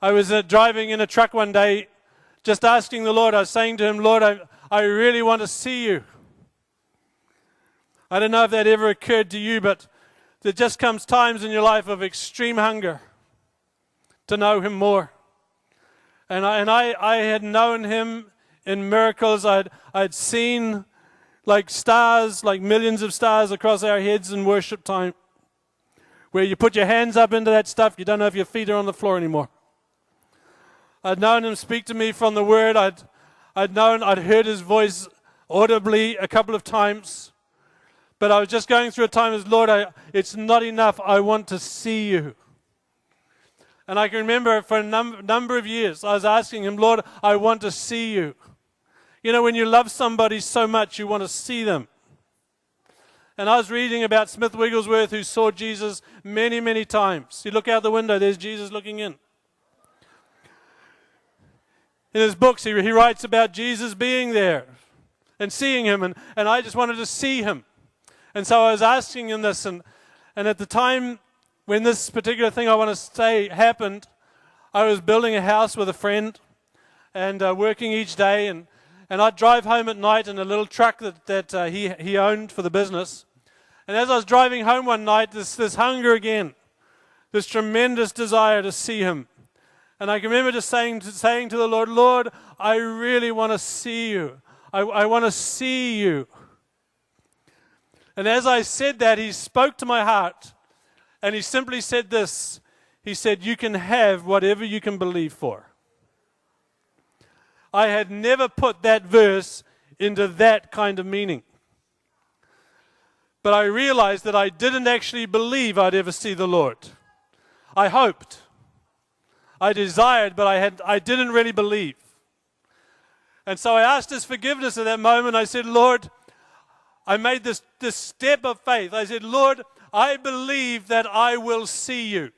I was driving in a truck one day, just asking the Lord. I was saying to him, Lord, I really want to see you. I don't know if that ever occurred to you, but there just comes times in your life of extreme hunger to know him more. And I had known him in miracles. I'd seen like stars, like millions of stars across our heads in worship time, where you put your hands up into that stuff, you don't know if your feet are on the floor anymore. I'd known him speak to me from the Word. I'd heard his voice audibly a couple of times. But I was just going through a time as, Lord, it's not enough. I want to see you. And I can remember for a number of years, I was asking him, Lord, I want to see you. You know, when you love somebody so much, you want to see them. And I was reading about Smith Wigglesworth, who saw Jesus many, many times. You look out the window, there's Jesus looking in. In his books, he writes about Jesus being there and seeing him, and I just wanted to see him. And so I was asking him this, and at the time when this particular thing I want to say happened, I was building a house with a friend and working each day, and I'd drive home at night in a little truck that he owned for the business. And as I was driving home one night, this hunger again, this tremendous desire to see him. And I can remember just saying to the Lord, Lord, I really want to see you. I want to see you. And as I said that, he spoke to my heart, and he simply said this. He said, you can have whatever you can believe for. I had never put that verse into that kind of meaning. But I realized that I didn't actually believe I'd ever see the Lord. I hoped. I desired, but I didn't really believe. And so I asked his forgiveness at that moment. I said, Lord, I made this step of faith. I said, Lord, I believe that I will see you.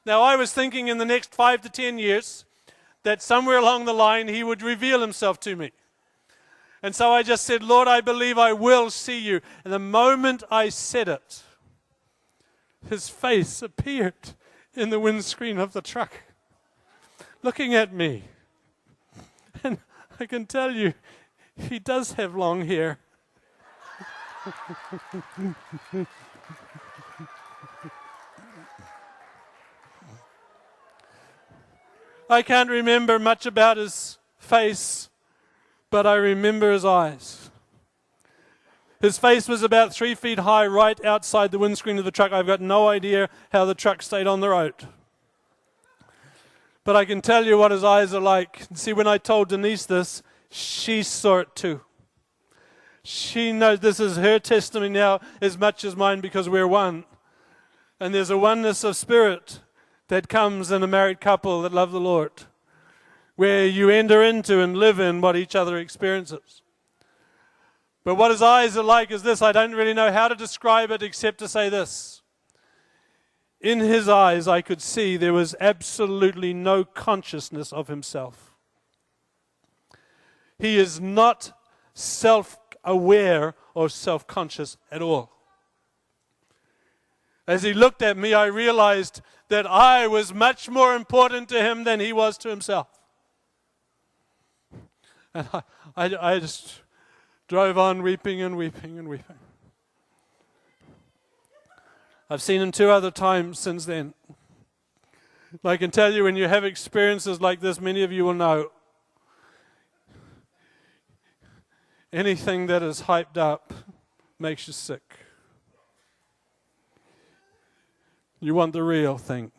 Now, I was thinking in the next 5 to 10 years that somewhere along the line he would reveal himself to me. And so I just said, Lord, I believe I will see you. And the moment I said it, his face appeared in the windscreen of the truck, looking at me. And I can tell you, he does have long hair. I can't remember much about his face, but I remember his eyes. His face was about 3 feet high right outside the windscreen of the truck. I've got no idea how the truck stayed on the road. But I can tell you what his eyes are like. See, when I told Denise this, she saw it too. She knows this is her testimony now as much as mine because we're one. And there's a oneness of spirit that comes in a married couple that love the Lord, where you enter into and live in what each other experiences. But what his eyes are like is this. I don't really know how to describe it except to say this. In his eyes, I could see there was absolutely no consciousness of himself. He is not self-aware or self-conscious at all. As he looked at me, I realized that I was much more important to him than he was to himself. And I just drove on weeping and weeping and weeping. I've seen him 2 other times since then. I can tell you, when you have experiences like this, many of you will know, anything that is hyped up makes you sick. You want the real thing.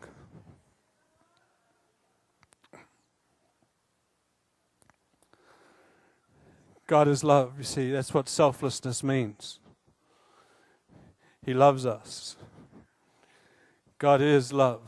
God is love, you see. That's what selflessness means. He loves us. God is love.